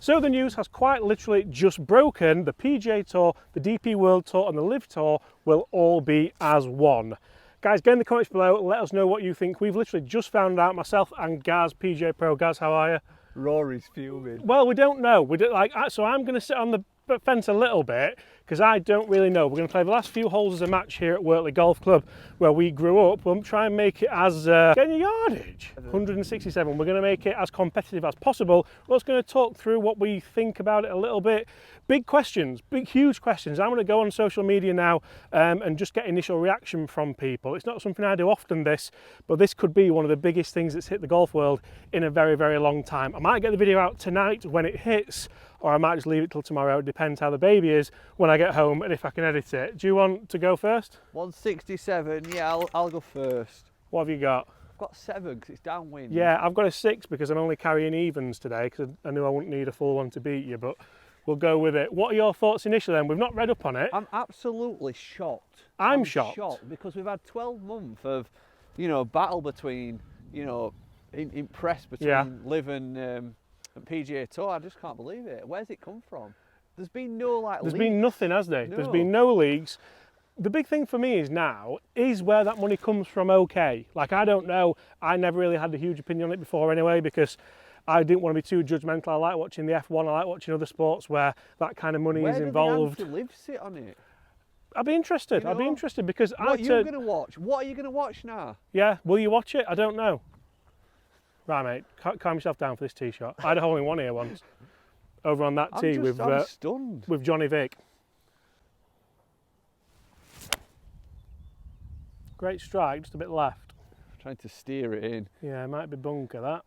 So the news has quite literally just broken. The PGA Tour, the DP World Tour and the LIV Tour will all be as one. Guys, get in the comments below, let us know what you think. We've literally just found out, myself and Gaz, PGA Pro. Gaz, how are you? Rory's fuming. Well, we don't know. So I'm going to sit on the fence a little bit because I don't really know. We're going to play the last few holes as a match here at Wortley Golf Club where we grew up. We'll try and make it as getting your yardage 167. We're going to make it as competitive as possible. We're just going to talk through what we think about it a little bit. Big questions, big huge questions. I'm going to go on social media now and just get initial reaction from people. It's not something I do often, but this could be one of the biggest things that's hit the golf world in a very, very long time. I might get the video out tonight when it hits, or I might just leave it till tomorrow. It depends how the baby is when I get home and if I can edit it. Do you want to go first? 167, yeah, I'll go first. What have you got? I've got 7 because it's downwind. Yeah, I've got a 6 because I'm only carrying evens today because I knew I wouldn't need a full one to beat you, but we'll go with it. What are your thoughts initially then? We've not read up on it. I'm absolutely shocked. I'm shocked because we've had 12 months of, you know, battle between, you know, in press between LIV and PGA Tour. I just can't believe it. Where's it come from? There's been no There's leagues. been nothing, has there? No. There's been no leagues. The big thing for me is where that money comes from okay. Like, I don't know. I never really had a huge opinion on it before anyway because I didn't want to be too judgmental. I like watching the F1. I like watching other sports where that kind of money is involved. Where do the LIV sit on it? I'd be interested. I'd be interested because what are you going to watch? What are you going to watch now? Yeah, will you watch it? I don't know. Right, mate, calm yourself down for this tee shot. I had a hole in one here once, over on that tee I'm stunned. with Johnny Vick. Great strike, just a bit left. Trying to steer it in. Yeah, it might be bunker that.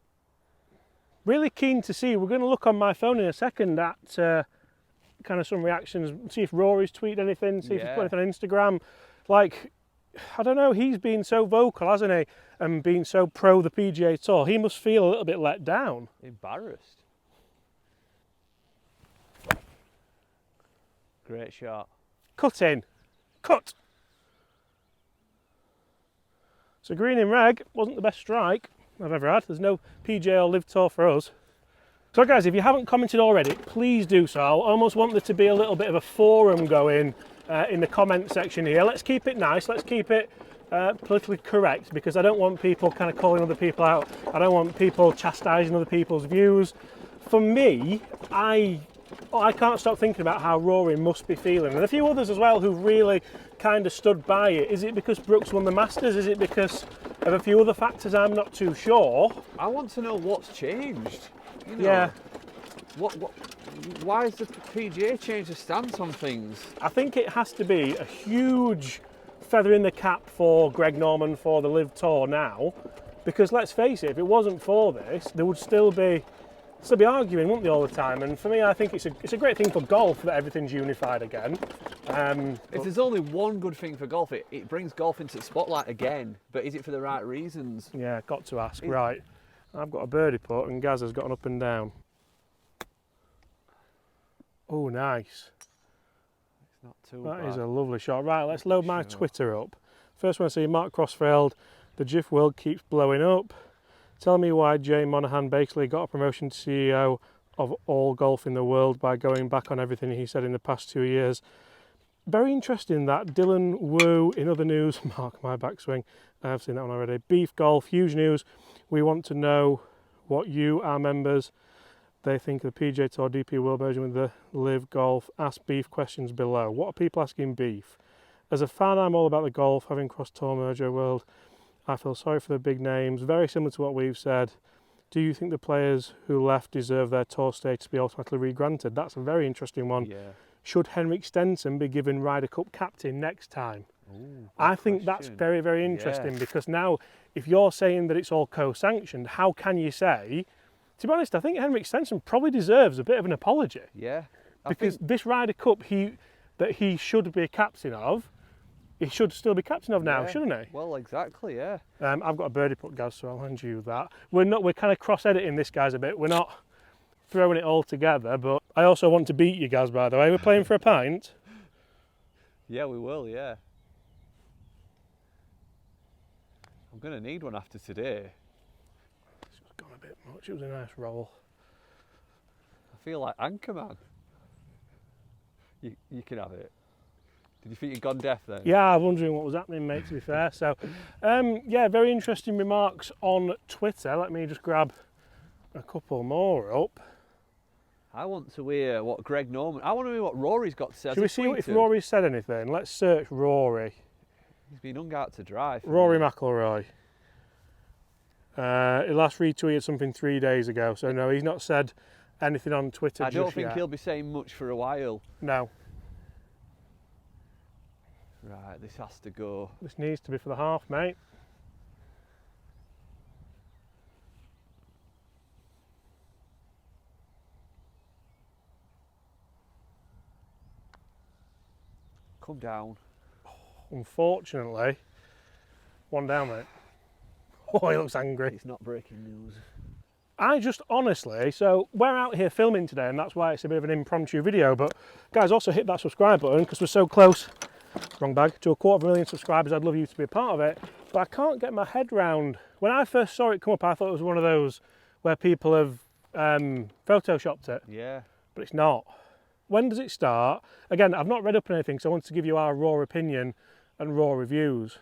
Really keen to see. We're going to look on my phone in a second at kind of some reactions. See if Rory's tweeted anything. See if he's put anything on Instagram. Like, I don't know. He's been so vocal, hasn't he? And been so pro the PGA Tour. He must feel a little bit let down. Embarrassed. Great shot. Cut in. Cut. So green in reg wasn't the best strike I've ever had. There's no PGA or LIV Tour for us. So guys, if you haven't commented already, please do so. I almost want there to be a little bit of a forum going in the comment section here. Let's keep it nice. Let's keep it politically correct because I don't want people kind of calling other people out. I don't want people chastising other people's views. For me, I can't stop thinking about how Rory must be feeling, and a few others as well who've really kind of stood by it. Is it because Brooks won the Masters? Is it because of a few other factors? I'm not too sure. I want to know what's changed. You know, yeah. Why has the PGA changed the stance on things? I think it has to be a huge feather in the cap for Greg Norman for the LIV Tour now, because let's face it, if it wasn't for this, there would still be arguing, wouldn't they, all the time? And for me, I think it's a great thing for golf that everything's unified again. If there's only one good thing for golf, it brings golf into the spotlight again. But is it for the right reasons? Yeah, got to ask. Right, I've got a birdie putt and Gaz has got an up and down. Oh, nice. It's not too bad. That is a lovely shot. Right, let's load my Twitter up. First one I see, Mark Crossfield, the GIF world keeps blowing up. Tell me why Jay Monahan basically got a promotion to CEO of all golf in the world by going back on everything he said in the past 2 years. Very interesting that. Dylan Wu, in other news, Mark, my backswing, I've seen that one already. Beef Golf, huge news. We want to know what you, our members, they think of the PGA Tour DP World merging with the LIV Golf. Ask Beef questions below. What are people asking Beef? As a fan, I'm all about the golf, having crossed Tour merger world. I feel sorry for the big names, very similar to what we've said. Do you think the players who left deserve their tour status to be automatically re-granted? That's a very interesting one. Yeah. Should Henrik Stenson be given Ryder Cup captain next time? Ooh, I think that's very, very interesting because now if you're saying that it's all co-sanctioned, how can you say, to be honest, I think Henrik Stenson probably deserves a bit of an apology. Yeah. Because this Ryder Cup that he should be a captain of, he should still be captain of now, shouldn't he? Well, exactly, yeah. I've got a birdie putt, Gaz, so I'll hand you that. We're kind of cross-editing this, guys, a bit. We're not throwing it all together, but I also want to beat you, Gaz, by the way. We're playing for a pint. Yeah, we will, yeah. I'm going to need one after today. It's gone a bit much. It was a nice roll. I feel like Anchorman. You can have it. Did you think you'd gone deaf then? Yeah, I was wondering what was happening, mate, to be fair. So, yeah, very interesting remarks on Twitter. Let me just grab a couple more up. I want to hear what Greg Norman... I want to hear what Rory's got to say. Should we see if Rory's said anything? Let's search Rory. He's been hung out to dry. Rory McIlroy. He last retweeted something 3 days ago, so no, he's not said anything on Twitter just yet. I don't think he'll be saying much for a while. No. Right, this has to go. This needs to be for the half, mate. Come down. Unfortunately, one down, mate. Oh, he looks angry. It's not breaking news. I just honestly, so we're out here filming today, and that's why it's a bit of an impromptu video, but guys, also hit that subscribe button because we're so close, wrong bag, to 250,000 subscribers. I'd love you to be a part of it, but I can't get my head round. When I first saw it come up, I thought it was one of those where people have photoshopped it. Yeah. But it's not. When does it start? Again, I've not read up on anything, so I want to give you our raw opinion and raw reviews.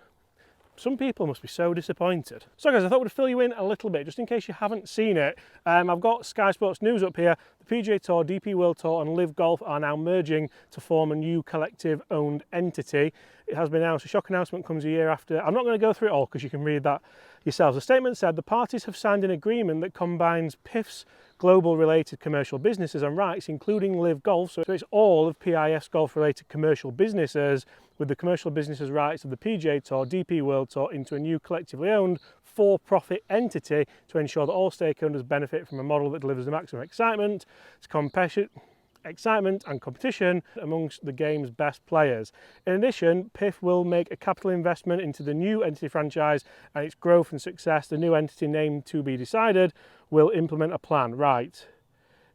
Some people must be so disappointed. So guys, I thought we'd fill you in a little bit, just in case you haven't seen it. I've got Sky Sports News up here. The PGA Tour, DP World Tour and LIV Golf are now merging to form a new collective-owned entity. It has been announced, a shock announcement comes a year after. I'm not going to go through it all because you can read that yourselves. The statement said the parties have signed an agreement that combines PIF's global related commercial businesses and rights, including LIV Golf. So it's all of PIF's golf related commercial businesses with the commercial businesses rights of the PGA Tour, DP World Tour into a new collectively owned for-profit entity to ensure that all stakeholders benefit from a model that delivers the maximum excitement and competition amongst the game's best players. In addition, PIF will make a capital investment into the new entity franchise and its growth and success. The new entity, named to be decided, will implement a plan. Right.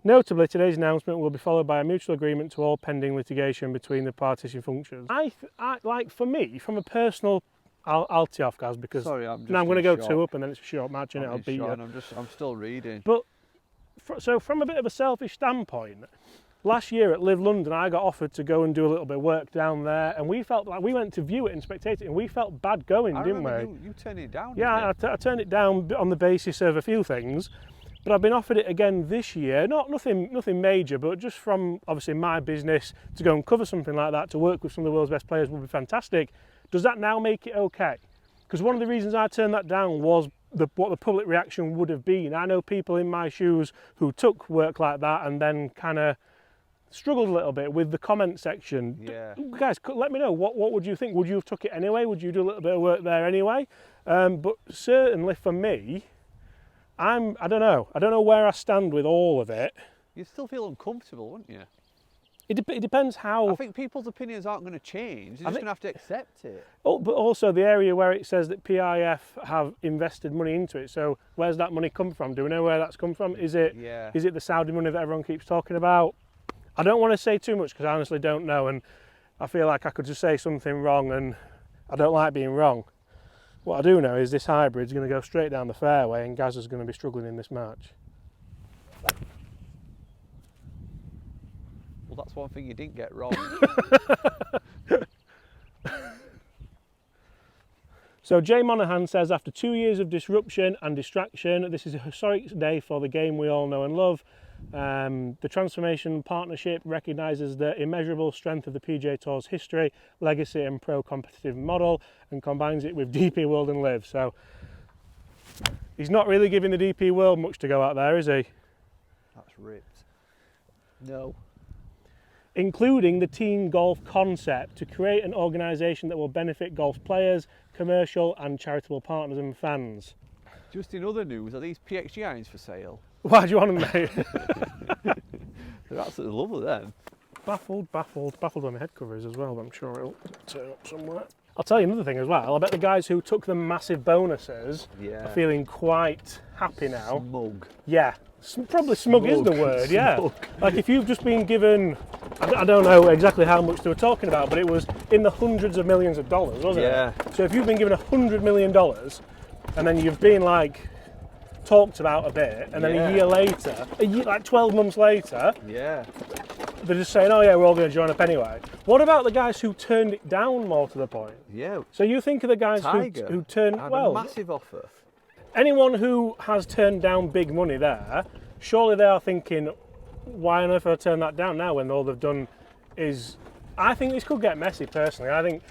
Notably, today's announcement will be followed by a mutual agreement to all pending litigation between the partition functions. I like, for me, from a personal, I'll tee off, guys, because I'm going to go shock. 2 up and then it's a short match and I'll beat you. I'm still reading. But so from a bit of a selfish standpoint, last year at LIV London, I got offered to go and do a little bit of work down there, and we felt like we went to view it and spectate it, and we felt bad going, didn't we? You turned it down. Yeah, I turned it down on the basis of a few things, but I've been offered it again this year. Nothing major, but just from obviously my business to go and cover something like that, to work with some of the world's best players would be fantastic. Does that now make it okay? Because one of the reasons I turned that down was what the public reaction would have been. I know people in my shoes who took work like that and then kind of struggled a little bit with the comment section. Yeah. Guys, let me know, what would you think? Would you have took it anyway? Would you do a little bit of work there anyway? But certainly for me, I don't know where I stand with all of it. You'd still feel uncomfortable, wouldn't you? It depends how... I think people's opinions aren't going to change. They're just going to have to accept it. Oh, but also the area where it says that PIF have invested money into it. So where's that money come from? Do we know where that's come from? Is it the Saudi money that everyone keeps talking about? I don't want to say too much because I honestly don't know, and I feel like I could just say something wrong, and I don't like being wrong. What I do know is this hybrid's going to go straight down the fairway and Gazza's going to be struggling in this match. Well, that's one thing you didn't get wrong. So Jay Monahan says, after 2 years of disruption and distraction, this is a historic day for the game we all know and love. The transformation partnership recognises the immeasurable strength of the PGA Tour's history, legacy and pro-competitive model and combines it with DP World and LIV. So he's not really giving the DP World much to go out there, is he? That's ripped. No. Including the team golf concept to create an organisation that will benefit golf players, commercial and charitable partners and fans. Just in other news, are these PXG irons for sale? Why do you want them, mate? They're absolutely lovely then. Baffled on the head covers as well, but I'm sure it'll turn up somewhere. I'll tell you another thing as well. I bet the guys who took the massive bonuses are feeling quite happy now. Smug. Yeah, probably smug is the word, yeah. Like if you've just been given, I don't know exactly how much they were talking about, but it was in the hundreds of millions of dollars, wasn't it? So if you've been given $100 million and then you've been like talked about a bit, and then a year later, like 12 months later, yeah, they're just saying, oh yeah, we're all going to join up anyway. What about the guys who turned it down more to the point? Yeah. So you think of the guys who turned, had well, a massive offer. Anyone who has turned down big money there, surely they are thinking, why on earth would I turn that down now when all they've done is... I think this could get messy personally. I think,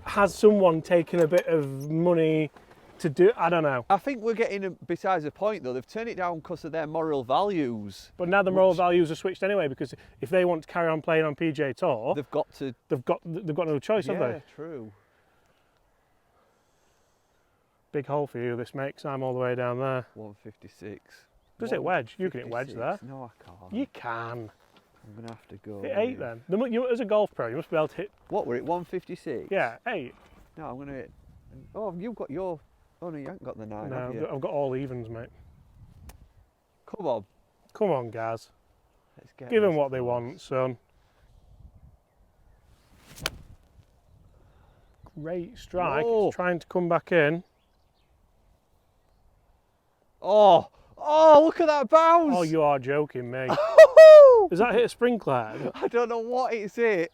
has someone taken a bit of money to do... I don't know. I think we're getting besides the point though. They've turned it down because of their moral values. But now the moral values are switched anyway, because if they want to carry on playing on PGA Tour... They've got to... They've got no choice, have they? Yeah, true. Big hole for you, this makes. I'm all the way down there. 156. Does it wedge? You can hit wedge there. No, I can't. You can. I'm going to have to go. Hit 8 then. As a golf pro, you must be able to hit... What, we're at 156? Yeah, 8. No, I'm going to hit... Oh, you've got your... Oh, no, you haven't got the 9, have you? No, I've got all evens, mate. Come on. Come on, guys. Let's get Give them what they want, son. Great strike. Oh. It's trying to come back in. Oh, look at that bounce! Oh, you are joking me. Does that hit a sprinkler? I don't know what it's hit,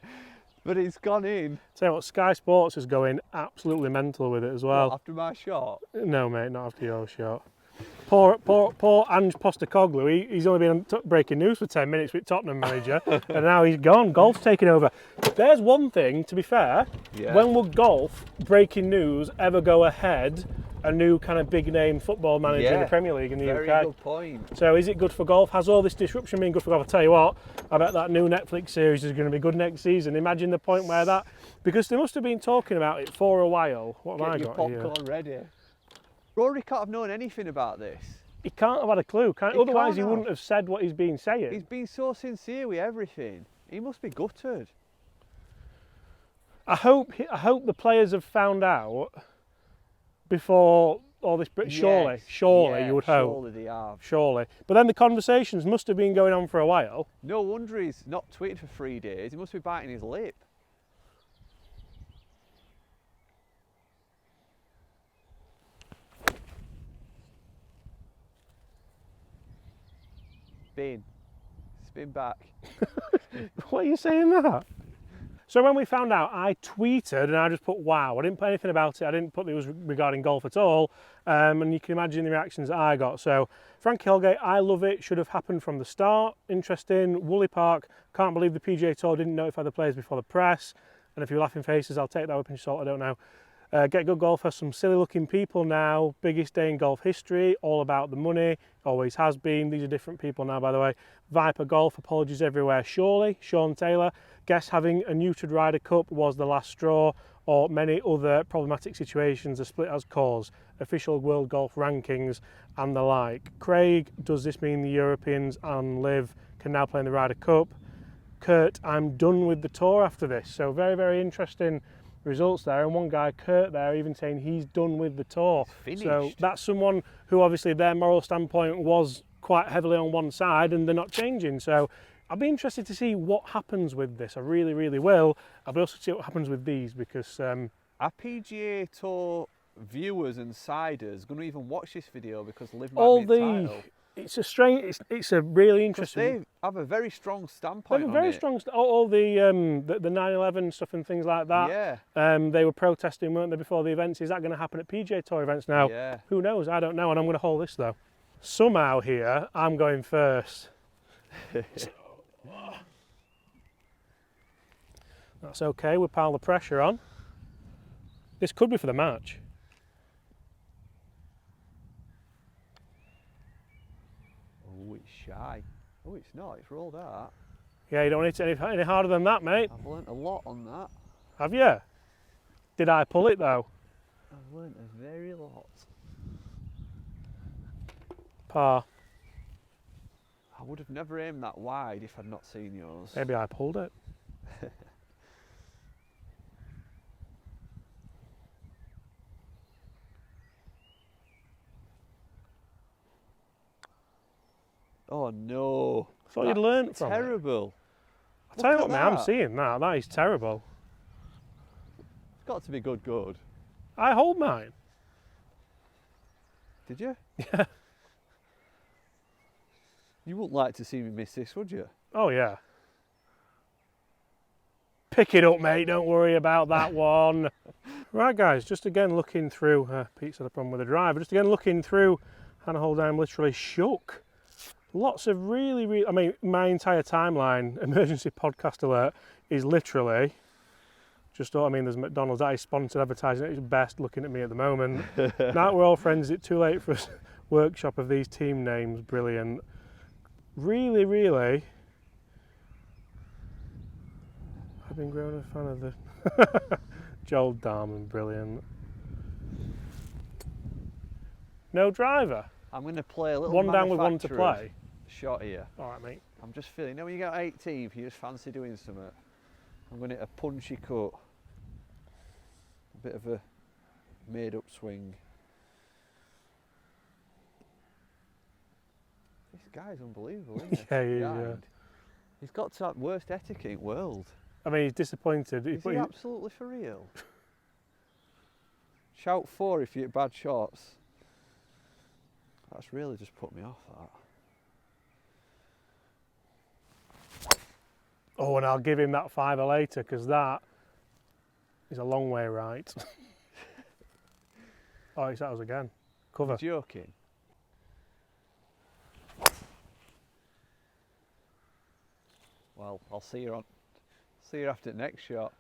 but it's gone in. Tell you what, Sky Sports is going absolutely mental with it as well. What, after my shot? No, mate, not after your shot. Poor Ange Postecoglou, he's only been on breaking news for 10 minutes with Tottenham manager, and now he's gone. Golf's taken over. There's one thing, to be fair, when will golf breaking news ever go ahead a new kind of big name football manager in the Premier League in the UK? Very good point. So is it good for golf? Has all this disruption been good for golf? I'll tell you what, I bet that new Netflix series is going to be good next season. Imagine the point where that, because they must have been talking about it for a while. What have I got here? Get your popcorn ready. Rory can't have known anything about this. He can't have had a clue, can he? Otherwise he can't wouldn't have said what he's been saying. He's been so sincere with everything. He must be gutted. I hope the players have found out before all this. Surely, you would hope. Surely they have. Surely. But then the conversations must have been going on for a while. No wonder he's not tweeted for 3 days. He must be biting his lip. Spin back. Why are you saying that? So when we found out, I tweeted and I just put wow. I didn't put anything about it. I didn't put that it was regarding golf at all. And you can imagine the reactions that I got. So Frankie Holgate, I love it. Should have happened from the start. Interesting. Woolley Park. Can't believe the PGA Tour didn't notify the players before the press. And if you're laughing faces, I'll take that with a pinch of salt. I don't know. Get Good Golf has some silly looking people now. Biggest day in golf history. All about the money. Always has been. These are different people now, by the way. Viper Golf, apologies everywhere. Surely. Sean Taylor. Guess having a neutered Ryder Cup was the last straw, or many other problematic situations are split as cause. Official World Golf Rankings and the like. Craig, does this mean the Europeans and LIV can now play in the Ryder Cup? Kurt, I'm done with the tour after this. So very, very interesting results there, and one guy, Kurt, there even saying he's done with the tour. So that's someone who obviously their moral standpoint was quite heavily on one side and they're not changing. So I'll be interested to see what happens with this. I really, really will. I'll be also see what happens with these, because our PGA Tour viewers and siders going to even watch this video because LIV might be the title. It's a strange. It's a really interesting. They have a very strong standpoint. They have a very strong. All the 9/11 stuff and things like that. Yeah. They were protesting, weren't they, before the events? Is that going to happen at PGA Tour events now? Yeah. Who knows? I don't know. And I'm going to hold this though. Somehow here, I'm going first. That's okay. We'll pile the pressure on. This could be for the match. Oh, it's shy. Oh, it's not. It's rolled out. Yeah, you don't need to any harder than that, mate. I've learnt a lot on that. Have you? Did I pull it though? I've learnt a very lot. Par. I would have never aimed that wide if I'd not seen yours. Maybe I pulled it. Oh no. I thought you'd learnt from it. Terrible. I'll tell you what, mate, I'm seeing that. That is terrible. It's got to be good. I hold mine. Did you? Yeah. You wouldn't like to see me miss this, would you? Oh, yeah. Pick it up, mate. Don't worry about that one. Right, guys, just again looking through, Pete's had a problem with the driver, just again looking through, Hannah Holdheim literally shook. Lots of really, I mean, my entire timeline, emergency podcast alert, is literally, just, I mean, there's McDonald's, that is sponsored advertising at its best, looking at me at the moment. Now we're all friends, is it too late for a workshop of these team names? Brilliant. Really, I've been growing a fan of the Joel Darman, brilliant. No driver. I'm going to play a little one down with one to play. Shot here. All right, mate. I'm just feeling, you know, when you get 18th, you just fancy doing something. I'm going to hit a punchy cut. A bit of a made-up swing. This guy's unbelievable, isn't he? Yeah, he is, yeah. He's got to have worst etiquette in the world. I mean, he's disappointed. Is he absolutely for real? Shout 4 if you hit bad shots. That's really just put me off, that. Oh, and I'll give him that 5 later, because that is a long way right. Oh, it's ours again. Cover. You're joking. Well, I'll see you after the next shot.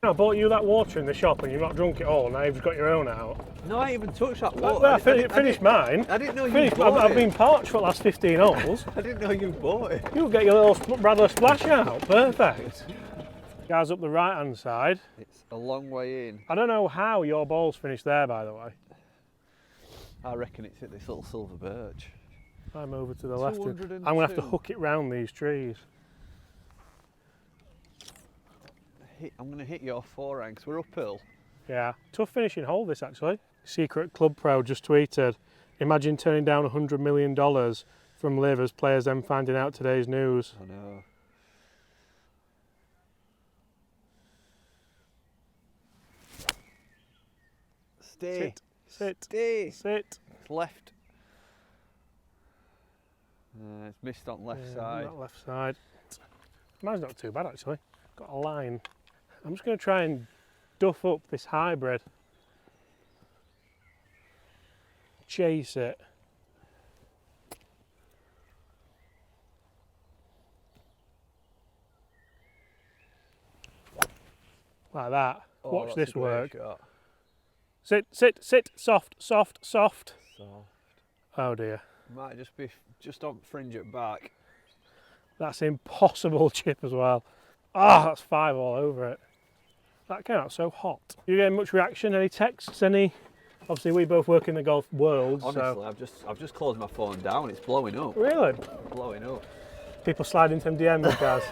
I bought you that water in the shop and you've not drunk it all, now you've just got your own out. No, I ain't even touched that water. Well, I finished mine. I didn't know you bought it. I've been parched for the last 15 holes. I didn't know you bought it. You'll get your little Bradley splash out. Perfect. Guys up the right hand side. It's a long way in. I don't know how your ball's finished there, by the way. I reckon it's at this little silver birch. I'm over to the left. I'm going to have to hook it round these trees. I'm going to hit your forehand because we're uphill. Yeah, tough finishing hole this actually. Secret Club Pro just tweeted, imagine turning down $100 million from LIV as players then finding out today's news. I know. Stay. Sit. Stay. Sit. It's left. It's missed on left side. Not left side. Mine's not too bad actually. Got a line. I'm just going to try and duff up this hybrid. Chase it. Like that. Oh, watch this work. Shot. Sit. Soft. Oh dear. Might just be just on fringe at back. That's impossible chip as well. Ah, that's 5 all over it. That came out so hot. You getting much reaction? Any texts? Any? Obviously, we both work in the golf world. Honestly, so. I've just closed my phone down. It's blowing up. Really? Blowing up. People slide into DMs, guys.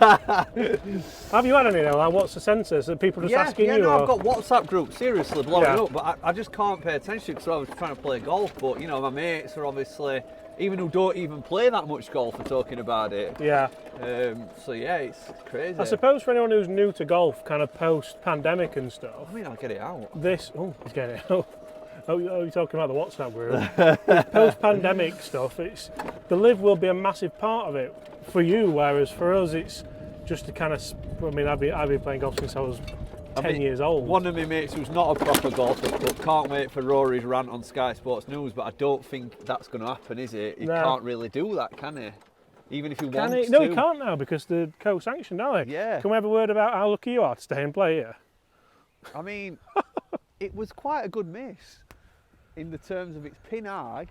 Have you had any though? Like, what's the census? Are people just asking you? No, or? I've got WhatsApp groups seriously blowing up, but I just can't pay attention because I was trying to play golf. But you know, my mates are obviously, even who don't even play that much golf, are talking about it. Yeah. So yeah, it's crazy. I suppose for anyone who's new to golf, kind of post-pandemic and stuff. I mean, I'll get it out. He's getting it out. Oh, you're talking about the WhatsApp group. Post-pandemic stuff, the LIV will be a massive part of it for you, whereas for us, it's just to kind of. I mean, I've been playing golf since I was 10 years old. One of my mates who's not a proper golfer, but can't wait for Rory's rant on Sky Sports News. But I don't think that's going to happen, is it? He can't really do that, can he? Even if he wants to. No, he can't now because they're co-sanctioned, aren't they? Yeah. Can we have a word about how lucky you are to stay and play here? I mean, it was quite a good miss in the terms of its pin high.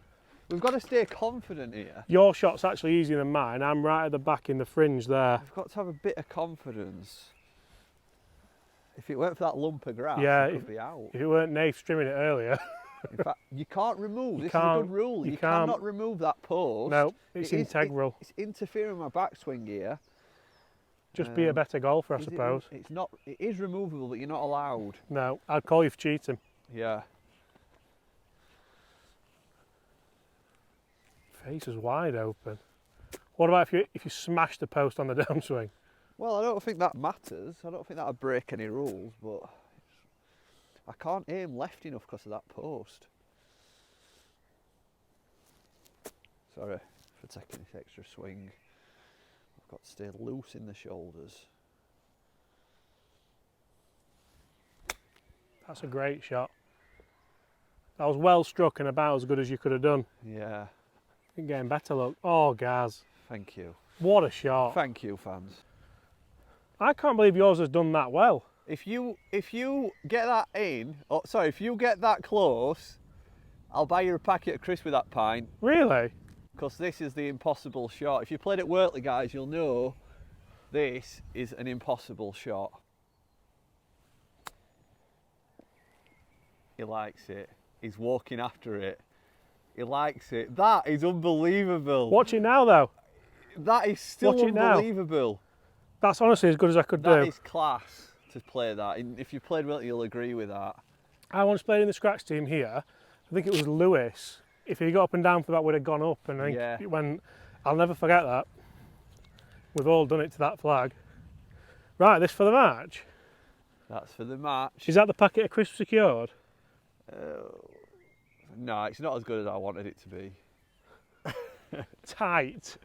We've got to stay confident here. Your shot's actually easier than mine. I'm right at the back in the fringe there. We've got to have a bit of confidence. If it weren't for that lump of grass, it could be out. If it weren't Nath trimming it earlier. In fact, you can't remove, this is a good rule, you cannot remove that post. No, it's integral. It's interfering with my backswing here. Just be a better golfer, I suppose. It is removable, but you're not allowed. No, I'd call you for cheating. Yeah. Face is wide open. What about if you smash the post on the downswing? Well, I don't think that matters. I don't think that'll break any rules, but I can't aim left enough because of that post. Sorry. for taking this extra swing. I've got to stay loose in the shoulders. That's a great shot. That was well struck and about as good as you could have done. Yeah. You're getting better, look. Oh, Gaz. Thank you. What a shot. Thank you, fans. I can't believe yours has done that well. If you get that in, oh, sorry, if you get that close, I'll buy you a packet of crisps with that pint. Really? Because this is the impossible shot. If you played at Wortley, guys, you'll know this is an impossible shot. He likes it. He's walking after it. He likes it. That is unbelievable. Watch it now, though. That is still Watch it now. unbelievable. That's honestly as good as I could do. That is class to play that. And if you played Wortley, you'll agree with that. I once played in the scratch team here. I think it was Lewis. If he got up and down for that, would have gone up. And I think it went, I'll never forget that. We've all done it to that flag. Right, this for the match. That's for the match. Is that the packet of crisps secured? No, it's not as good as I wanted it to be. Tight.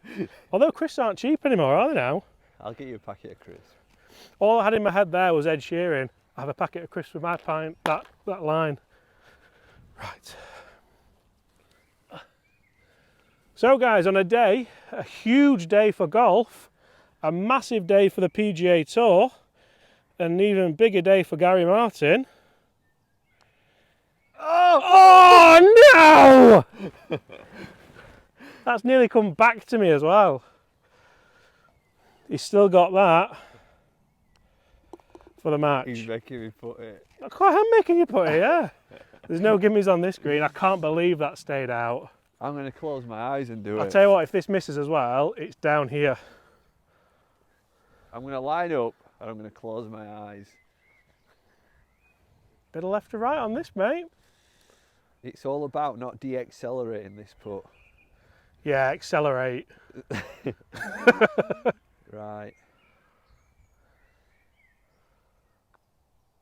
Although crisps aren't cheap anymore, are they now? I'll get you a packet of crisps. All I had in my head there was Ed Sheeran. I have a packet of crisps with my pint, that line. Right. So guys, on a huge day for golf, a massive day for the PGA Tour, an even bigger day for Gary Martin. Oh no! That's nearly come back to me as well. He's still got that for the match. He's making me put it. I am making you put it, yeah. There's no gimmies on this green. I can't believe that stayed out. I'm going to close my eyes and do it. I'll tell you what, if this misses as well, it's down here. I'm going to line up and I'm going to close my eyes. Bit of left to right on this, mate. It's all about not de-accelerating this putt. Yeah, accelerate. Right.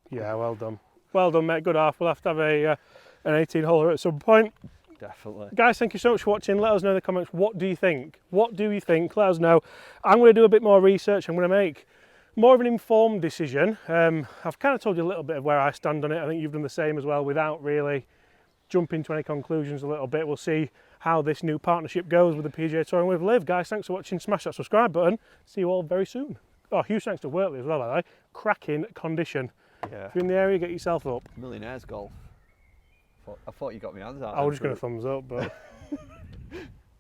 Yeah, well done. Well done, mate. Good half. We'll have to have an 18-holer at some point. Definitely. Guys, thank you so much for watching. Let us know in the comments, what do you think? What do you think? Let us know. I'm going to do a bit more research. I'm going to make more of an informed decision. I've kind of told you a little bit of where I stand on it. I think you've done the same as well without really jumping to any conclusions a little bit. We'll see how this new partnership goes with the PGA Tour and with LIV. Guys, thanks for watching. Smash that subscribe button. See you all very soon. Oh, huge thanks to Wortley as well, by the way. Cracking condition. Yeah. If you're in the area, get yourself up. Millionaires golf. I thought you got my hands out. I was just going to thumbs up, but...